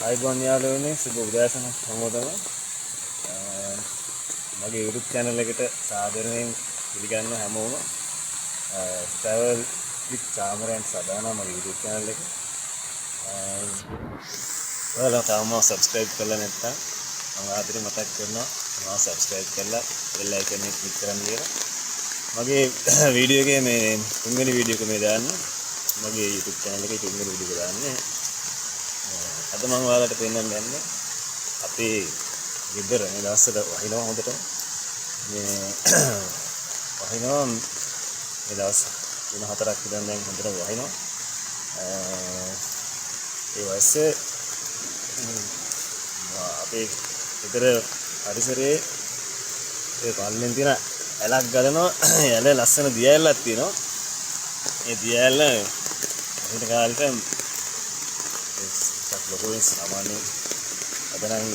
ආයිබෝන් යාළුවනේ සුබ උදෑසන හැමෝටම මගේ YouTube channel එකට සාදරයෙන් පිළිගන්න හැමෝම travel with Chamaryan සදාන මගේ YouTube channel එක ඔයාලා තාම subscribe කරලා නැත්නම් මම ආදරේ මතක් කරනවා මම subscribe කරලා bell icon එක click කරන්න කියලා මගේ වීඩියෝ එකේ මේ තුන්වෙනි වීඩියෝ එක මේ දාන්න මගේ YouTube channel එකේ තුන්වෙනි වීඩියෝ එක දාන්නේ අද මම ඔයාලට පෙන්නන්න යන්නේ අපේ ගෙදර මේ දවස්වල වහිනවා හොඳට මේ වහිනවා මේ දවස් 3-4ක් ඉඳන් දැන් හොඳට වහිනවා ඒ වයසේ අපේ ගෙදර පරිසරයේ ඒ පල්ලෙන් තියෙන ඇලක් ගලනවා ඇල ලස්සන දිය ඇල්ලක් තියෙනවා ඒ දිය ඇල්ල හිට කාලෙට ලොකුවෙන් සාමාන්‍ය අදනම්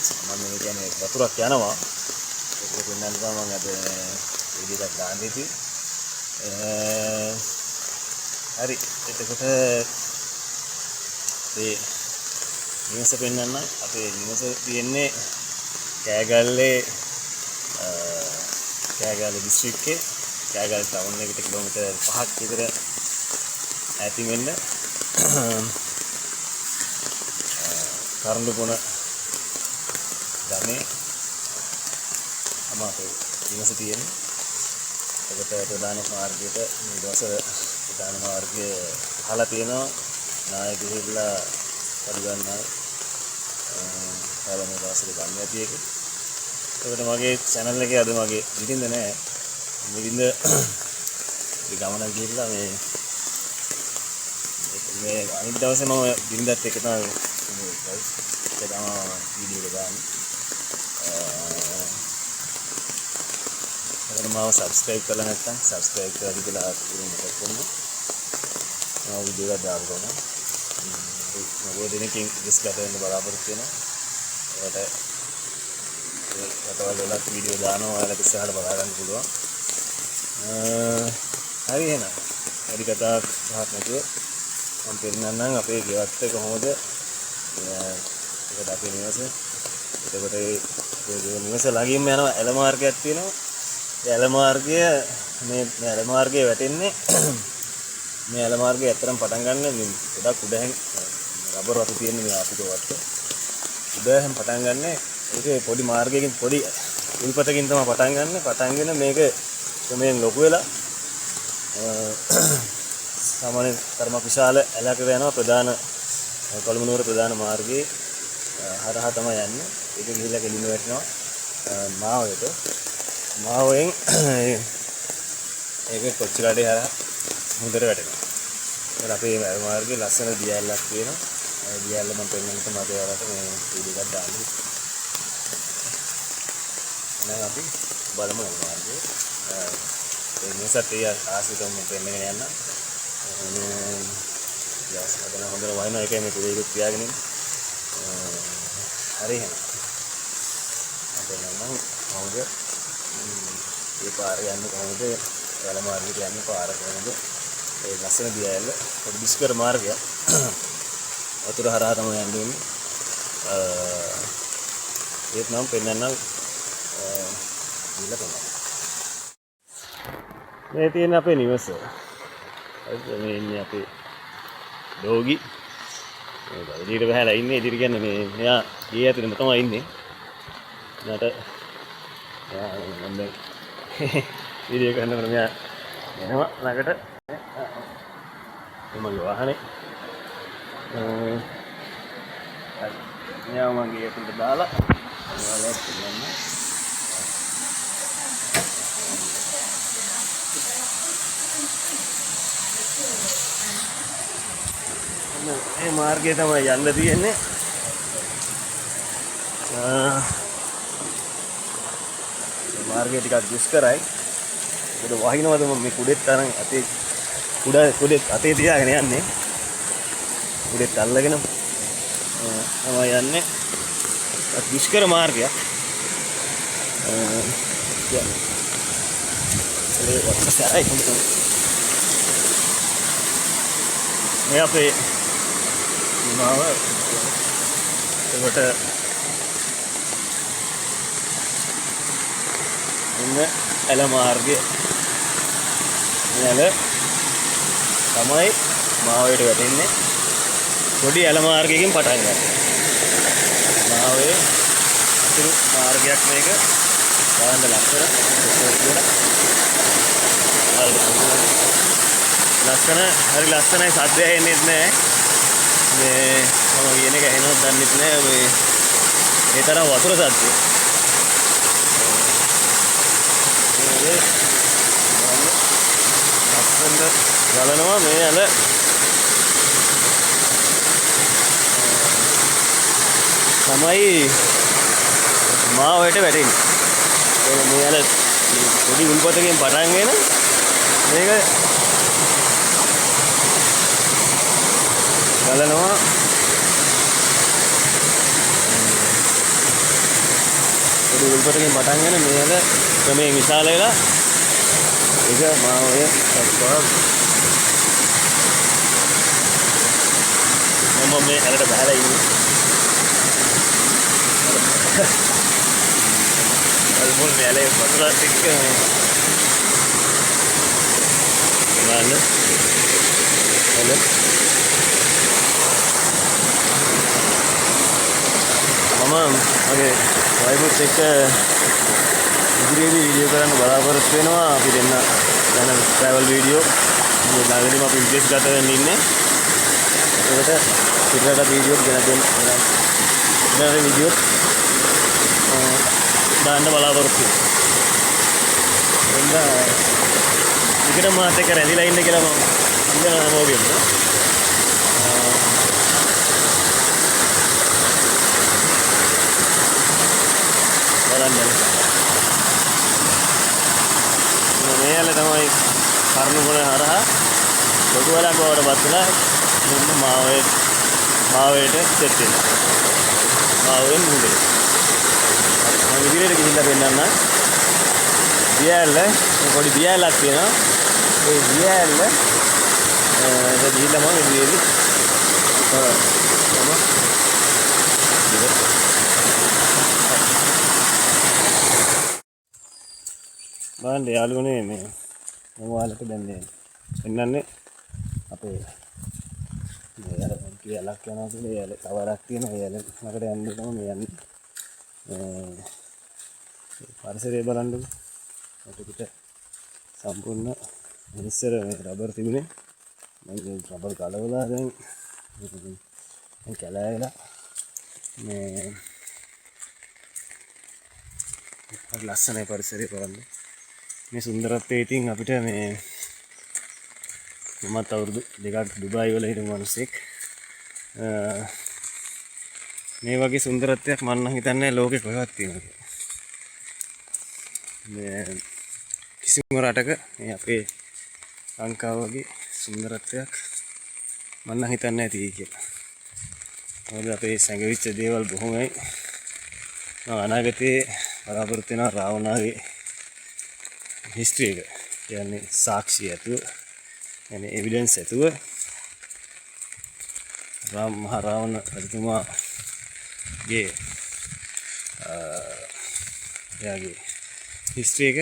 සාමාන්‍ය කියන්නේ වතුරක් යනවා ඒක පෙන්නන්න තමයි මම අද වීඩියෝ එකක් දාන්න ඉති හරි එතකොට මේ නිවස පෙන්නන්න අපේ නිවස තියෙන්නේ කෑගල්ලේ කෑගල්ල දිස්ත්‍රික්කේ කෑගල්ල ටවුන් එකට කිලෝමීටර් 5ක් විතර ඈතින් වෙන්න කරඬුපොණ ගමේ අමාතේ නිවස තියෙන්නේ. ඒකට ප්‍රධාන මාර්ගයට මේ දවස්වල ප්‍රධාන මාර්ගය අහලා තියෙනවා. නායක හිල්ලා පරිගන්නයි. මේ දවස්වල ගන්න ඇති එක. ඒකට මගේ channel එකේ අද මගේ විදින්ද නැහැ. විදින්ද ගමනක් ගිහිල්ලා මේ අනිත් දවසේ මම විදින්දත් එක තමයි video එක දාන්න. මාව subscribe කරලා නැත්නම් subscribe කරලා කියලා මතක් කරනවා. මම video එක දාන්න. මොකද දෙනකින් discuss කරන්න බලාපොරොත්තු වෙනවා. ඒකට රටවල් වලත් video දානවා ඔයාලට ඉස්සරහට බලා ගන්න පුළුවන්. හරි එහෙනම්. වැඩි කතා පහක් නැතුව මම පෙන්නන්නම් අපේ ගෙවත්ත කොහොමද ඒකට අපේ නිවස. එතකොට ඒ නිවස ළඟින්ම යනවා ඇල මාර්ගයක් තියෙනවා. ඒ ඇල මාර්ගය මේ ඇල මාර්ගයේ වැටෙන්නේ මේ ඇල මාර්ගය ඇත්තටම පටන් ගන්න මේ ගොඩක් උඩහැන් රබර් වතු තියෙන මේ ආපිට වට. උඩහැන් පටන් ගන්න ඒකේ පොඩි මාර්ගයකින් පොඩි උල්පතකින් තමයි පටන් ගන්න. පටන්ගෙන මේක මේ ලොකු වෙලා සාමාන්‍ය තරමක් විශාල ඇලකට යනවා ප්‍රධාන කොළඹ ප්‍රධාන මාර්ගයේ හරහා තමයි යන්නේ. ඒක ගිහිල්ලා කෙලින්ම වැටෙනවා මාවයට. මාවෙන් ඒක කොච්චිලාටේ හරහා මුදට වැටෙනවා. ඒක අපේ මාර්ගයේ ලස්සන දියැලක් තියෙනවා. ඒ දියැල්ල මම පෙන්නන්නත් මට ඔයාලට මේ වීඩියෝ එකක් දාන්න. එහෙනම් අපි බලමු මාර්ගය. ඒ නිසත් ඒ ආසිතම පෙන්නගෙන යන්න. යාස් හදන හොඳ වයින් එකේ මේ පුරේකුත් තියාගෙන ඉන්න. හරි එහෙනම්. අපේ නම් මොකද මේ පාර යන්නේ කොහොමද? වැල මාර්ගයට යන්නේ පාර කොහොමද? ඒ ලස්සන දියැල පොඩි බිස්කර මාර්ගය. වතුර හරහා තමයි යන්නේ. ඒත් නම් පෙන්නන්නම් ඉල්ල තමයි. මේ තියෙන අපේ නිවස. මේ ඉන්නේ අපේ ඩෝගි. එළියට බහලා ඉන්නේ. එළියට කියන්නේ මේ මෙයා ගේ ඇතුළේම තමයි ඉන්නේ. මට මම දැන් වීඩියෝ කරනකොට මෙයා එනවා ළඟට. මගේ වාහනේ. හරි. මෙයා මම ගේ ඇතුළට දාලා ඔයාලට කියන්න. මේ මාර්ගය තමයි යන්න තියෙන්නේ. මාර්ගය ටිකක් දුෂ්කරයි. ඒක වහිනවද මම මේ කුඩෙත් තරම් අතේ කුඩෙත් අතේ තියාගෙන යන්නේ. කුඩෙත් අල්ලගෙන තමයි යන්නේ. දුෂ්කර මාර්ගයක්. ඒ වස්සයි හොඳට. මේ අපේ මාව එතකොට ඉන්න ඇල මාර්ගය ඇල තමයි මාවයට වැටෙන්නේ. පොඩි ඇල මාර්ගයකින් පටන් ගන්න. මාවේ අතුරු මාර්ගයක් මේක. බලන්න ලස්සන ලස්සන හරි ලස්සනයි. සද්දය එන්නේ නැහැ. මේ මම කියන එක ඇහෙනවද දන්නෙත් නැහැ. මේ ඒ තරම් වතුර සද්දය. ලස්සනට ගලනවා මේ ඇල. තමයි මාවයට වැටෙන්නේ. මේ ඇල පොඩි උල්පතකින් පටන් ගෙන මේක ගලනවා. පොඩි උල්පතකින් පටන් ගෙන මේ ඇල ක්‍රමයෙන් විශාල වෙලා ඒක මාවය දක්වා මම මේ ඇලට බහලා ඉන්නේ. මුල් මෙලේ වතුරත් එක්ක බලන්න හලෝ මම මගේ වයිෆුත් එක්ක ඉදිරියේදී වීඩියෝ කරන්න බලාපොරොත්තු වෙනවා. අපි දෙන්න යන ට්‍රැවල් වීඩියෝ මේ ළඟදීම අපි විදේශගත වෙන්න ඉන්නේ. ඒකට පිටරට වීඩියෝ ගෙන දෙන්න වීඩියෝ දාන්න බලාපොරොත්තු වෙනවා. විකට මාත් එක්ක රැඳිලා ඉන්න කියලා මම ඉඳලා නමෝගෙන්න. බලන්න. මේ ඇල තමයි කරුණුගුණ හරහා ලොකු වෙලා බවට පත් වෙලා මෙන්න මාවයට සෙට් වෙනවා. මාවෙන් මුදේ මම ඉදිරියට ගිහිල්ලා පෙන්නන්න. දියැල පොඩි දියැලක් තියෙනවා. ඒ දියැල ගිහිල්ලා මම ඉදිරියට බලන්න යාළුවනේ මේ මම ඔයාලට දැන් පෙන්නන්නේ අපේ මේ යාල කියාලක් යනවා කියලා යාල කවරක් තියෙනවා. යාල ළඟට යන්න තමයි මේ යන්නේ. පරිසරය බලන්නකො. අපිට සම්පූර්ණ ඉස්සර මේ රබර් තිබුණේ. මම රබර් කලවලා දැන් කැලෑලා මේ ලස්සනයි පරිසරය බලන්න. මේ සුන්දරත්වයේ ඉතින් අපිට මේ මමත් අවුරුදු 2ක් දුබායි වල හිටපු මිනිස්සෙක්. මේ වගේ සුන්දරත්වයක් මම නම් හිතන්නේ ලෝකේ කොහෙවත් තියෙනවා කියලා. මේ කිසිම රටක මේ අපේ ලංකාව වගේ සුන්දරත්වයක් මම නම් හිතන්නේ නැති කියලා. මොකද අපේ සංගවිච්ච දේවල් බොහොමයි. අනාගතයේ බලාපොරොත්තු වෙන රාවණාගේ හිස්ටරි එක කියන්නේ සාක්ෂි ඇතුව කියන්නේ එවිඩන්ස් ඇතුව මහා රාවණ රජතුමාගේ එයාගේ හිස්ටරි එක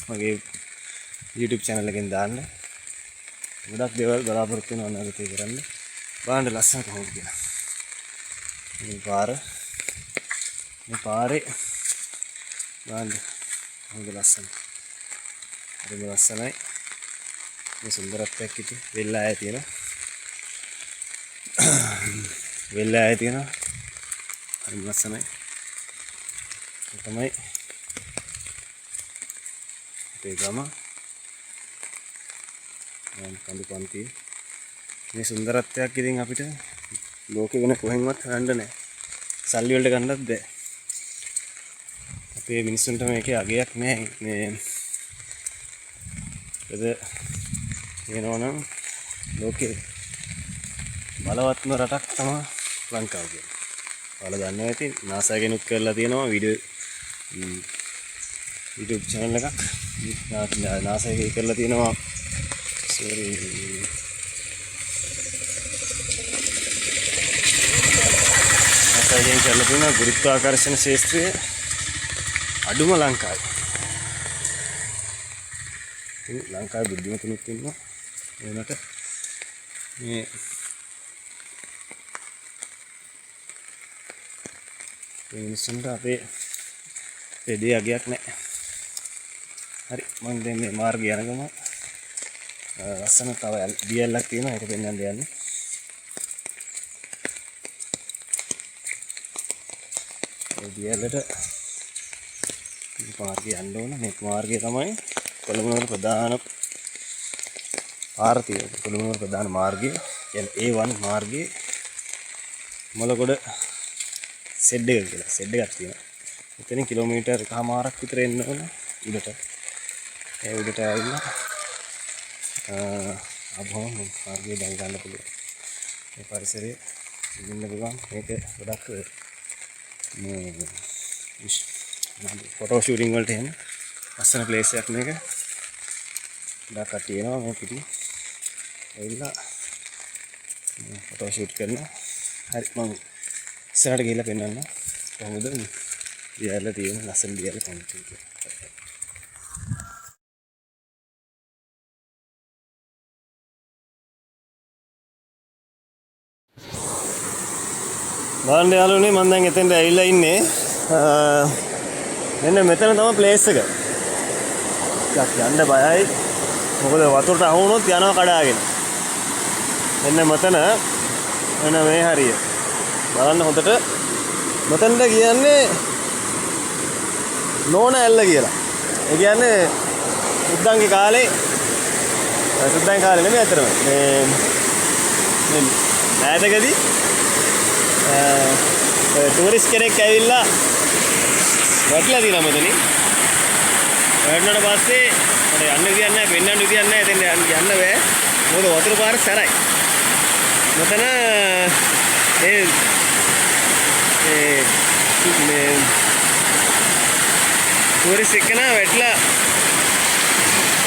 මගේ YouTube channel එකෙන් දාන්න. ගොඩක් දේවල් බලාපොරොත්තු වෙනවා අනාගතේ කරන්න. බලන්න ලස්සන කොහොමද කියලා. මේ පාරේ බලන්න හොඳ ලස්සන. හරිම ලස්සනයි. මේ සුන්දරත්වයක් ඉතින් වෙල්ලා ආය තියෙනවා. වෙල්ලා ආය තියෙනවා. හරිම ලස්සනයි. ඒ තමයි අපේ ගම. කඳු පන්ති. මේ සුන්දරත්වයක් ඉතින් අපිට ලෝකෙ වෙන කොහෙන්වත් හොයන්න නැහැ. සල්ලි වලට ගන්නත් බෑ. අපේ මිනිස්සුන්ට මේකේ අගයක් නැහැ. මේ වෙනවනම් ලෝකේ බලවත්ම රටක් තමයි ලංකාව කියන්නේ. ඔයාලා දන්නවා ඇති NASA කෙනෙක් කරලා තියෙනවා YouTube channel එකක්. NASA එකේ කරලා තියෙනවා එකෙන් කරලා තියෙනවා ගුරුත්වාකර්ෂණ ශාස්ත්‍රය අඩුම ලංකාවේ. ඉතින් ලංකාවේ බුද්ධිමතුනුත් ඉන්නවා. එනට මේ මිනිස්සුන්ට අපේ දෙය අගයක් නැහැ. හරි මම දැන් මේ මාර්ගය යන ගම ලස්සන තව දියල්ලක් තියෙනවා ඒක පෙන්වන්න යන්නේ. ඒ දියල්ලට මාර්ගය යන්න ඕන. මේ මාර්ගය තමයි කොළඹ ප්‍රධාන පාර තියෙන. කොළඹ ප්‍රධාන මාර්ගය කියන්නේ A1 මාර්ගයේ මොලගොඩ සෙඩ් එක කියලා. සෙඩ් එකක් තියෙනවා. එතනින් කිලෝමීටර් එකමාරක් විතර එන්න ඕන උඩට. ඒ උඩට ඇවිල්ලා අබෝම මාර්ගය දැන් ගන්න පුළුවන්. මේ පරිසරයේ ඉන්න පුළුවන්. මේක ගොඩක් මේ ෆොටෝ ෂූටින් වලට එන ලස්සන ප්ලේස් එකක් මේක. ගොඩක් කට්ටිය එනවා මේ පිටි. ඇවිල්ලා ෆොටෝ ෂූට් කරනවා. හරි මම ඉස්සරහට ගිහිල්ලා පෙන්නන්න කොහොමද දියැල තියෙන ලස්සන දියැල කොහොමද කියලා. බලන්න යාළුවනේ මම දැන් එතෙන්ට ඇවිල්ලා ඉන්නේ. මෙන්න මෙතන තමයි ප්ලේස් එක. ටිකක් යන්න බයයි. මොකද වතුරට අහු වුණොත් යනවා කඩාගෙන. මෙන්න මෙතන එන මේ හරිය. බලන්න හොඳට මෙතනට කියන්නේ නෝන ඇල්ල කියලා. ඒ කියන්නේ සුද්දන්ගේ කාලේ නෙමෙයි අතරම. මේ ඈතකදී ටූරිස්ට් කෙනෙක් ඇවිල්ලා වැටලා තියෙනවා මෙතනින්. වැටුණාට පස්සේ මට යන්න විදියක් නැහැ, පෙන්නන්න විදියක් නැහැ. එතෙන් යන්න බෑ. මොකද වතුර පාර සැරයි. මෙතන මේ ටූරිස්ට් එක්කන වැටලා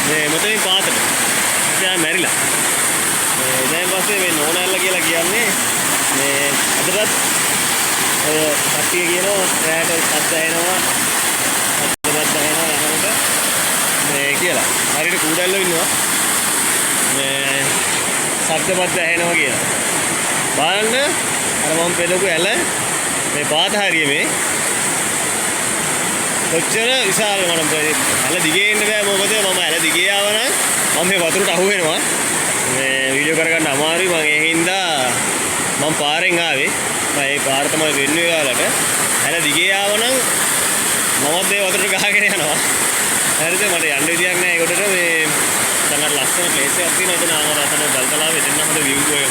මේ මෙතනින් පාතට. එයා මැරිලා. දැන් පස්සේ මේ නෝනාල්ල කියලා කියන්නේ මේ අදටත් කට්ටිය කියනවා රැයට සද්ද ඇහෙනවා යනකොට මේ කියලා. හරියට කූඩැල්ල ඉන්නවා මේ සද්දපත් ඇහෙනවා කියලා. බලන්න අර මම පෙළපු ඇල මේ පාත හරිය මේ කොච්චර විශාල මම ඇල දිගේ ඉන්න බෑ. මොකද මම ඇල දිගේ ආවනම් මම මේ වතුරට අහු වෙනවා. මේ වීඩියෝ කරගන්න අමාරුයි. මම ඒ හින්දා මම පාරෙන් ආවේ. මම ඒ පාර තමයි වෙන්නේ ඔයාලට. ඇල දිගේ ආවනම් මමත් මේ වතුරට ගහගෙන යනවා. හරිද? මට යන්න විදියක් නැහැ ඒකට. මේ සමහර ලස්සන ප්ලේස් එකක් තියෙනවා. එතන ආනරතන ගල්තලාව එතන හොඳ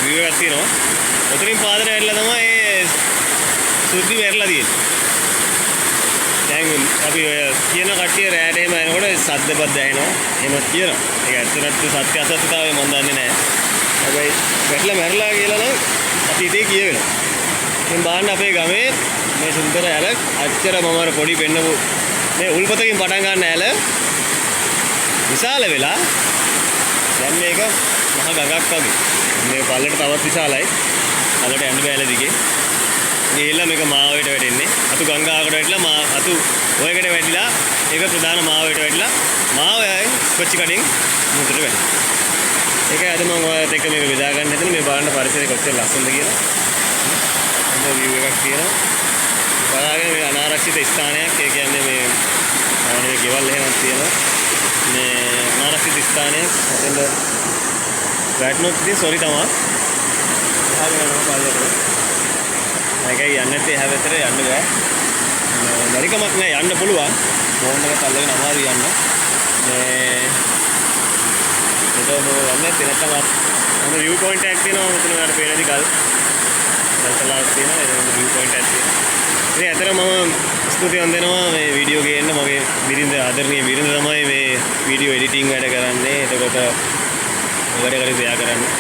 view එකක් තියෙනවා. උතරින් පාදට ඇවිල්ලා තමයි සුද්ධි වෙරලා තියෙන්නේ. දැන් අපි ඔය කියන කට්ටිය රැට එහෙම එනකොට සද්දපත් දැනෙනවා. එහෙමත් කියනවා. ඒක ඇත්තටම සත්‍ය අසත්‍යතාවය මම දන්නේ නැහැ. හැබැයි වැටලා මැරලා කියලා නම් අතීතේ කියවෙනවා. ඉතින් බලන්න අපේ ගමේ මේ සුන්දර ඇල අච්චර මම අර පොඩි පෙන්නපු මේ උල්පතකින් පටන් ගන්න ඇල විශාල වෙලා දැන් මේක මහ ගඟක් වගේ. මේ පල්ලෙට තවත් විශාලයි. අලට යන්න බෑ ඇල දිගේ. ගිහිල්ලා මේක මාවයට වැටෙන්නේ. අතු ගංගාවකට වැටිලා අතු ඔයකට වැටිලා ඒක ප්‍රධාන මාවයට වැටිලා මාවයයි කොච්චි කඩින් මුහුදට වැටෙනවා. ඒකයි අද මම ඔයත් එක්ක මේක බෙදා ගන්න හදන්නේ. මේ බලන්න පරිසරය කොච්චර ලස්සනද කියලා. හොඳ view එකක් තියෙනවා. බලාගෙන මේ අනාරක්ෂිත ස්ථානයක්. ඒ කියන්නේ මේ ආනේ ගෙවල් එහෙමත් තියෙනවා. මේ අනාරක්ෂිත ස්ථානයක්. එතෙන්ද වැටුනොත් ඉතින් සෝරි තමයි. ආගෙන යනවා පාලකට. ඒකයි යන්නේ නැත්තේ එහා පැත්තට යන්න බෑ. මරිකමක් නෑ යන්න පුළුවන්. ෆෝන් එක අල්ලගෙන අමාරු යන්න. මේ ඒක මොකද යන්නේ තැනටම හොඳ view point එකක් තියෙනවා. මෙතන ඔයාලට පේනදි ගල් තලාවක් තියෙනවා. ඒක view point එකක් තියෙනවා. ඉතින් ඇත්තටම මම ස්තුතිවන්ත වෙනවා මේ වීඩියෝ ගේන්න. මගේ බිරිඳ ආදරණීය බිරිඳ තමයි මේ වීඩියෝ එඩිටිං වැඩ කරන්නේ. එතකොට වැඩ කරේ එයා කරන්නේ.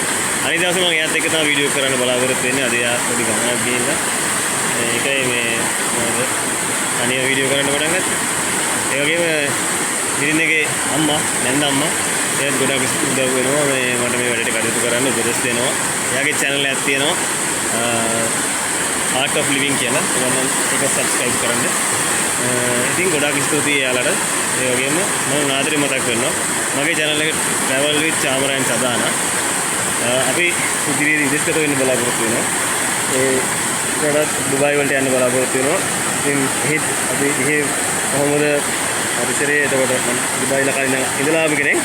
අනිත් දවසේ මම එයාත් එක්ක තමයි වීඩියෝ කරන්න බලාපොරොත්තු වෙන්නේ. අද එයා පොඩි ගමනක් ගිහිල්ලා ඒකයි මේ මොකද අනිත් වීඩියෝ කරන්න පටන් ගත්තා. ඒ වගේම බිරිඳගේ අම්මා නැන්ද අම්මා එයාත් ගොඩක් උදව් වෙනවා මේ මට මේ වැඩේට කටයුතු කරන්න උපදෙස් දෙනවා. එයාගේ channel එකක් තියෙනවා. ආර්ට් ඔෆ් ලිවිං කියලා. ඔයාලා ඒක සබ්ස්ක්‍රයිබ් කරන්න. ඉතින් ගොඩාක් ස්තුතියි එයාලට. ඒ වගේම මම ආදරේ මතක් කරනවා. මගේ channel එක travel with Chamarayana Sadana. අපි ඉදිරියේ ඉදිරියට වෙන්න බලාපොරොත්තු වෙනවා. ඒකට දුබායි වලට යන්න බලාපොරොත්තු වෙනවා. ඉතින් අපි ඉහි කොහොමද පරිසරයේ එතකොට දුබායිලා කලින් ඉඳලා ආපු කෙනෙක්.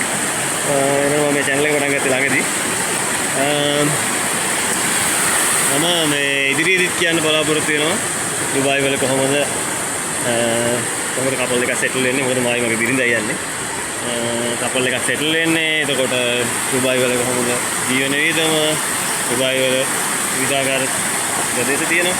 එනවා මේ channel එක පටන් ගත්තේ ළඟදී. මම මේ ඉදිරියේදීත් කියන්න බලාපොරොත්තු වෙනවා දුබායි වල කොහොමද කපල් එකක් සෙටල් වෙන්නේ. මොකද මගේ බිරිඳයි යන්නේ. කපල් එකක් සෙටල් වෙන්නේ. එතකොට දුබායි වල කොහොමද ජීවන වියදම, දුබායි වල විවිධාකාර ප්‍රදේශ තියෙනවා.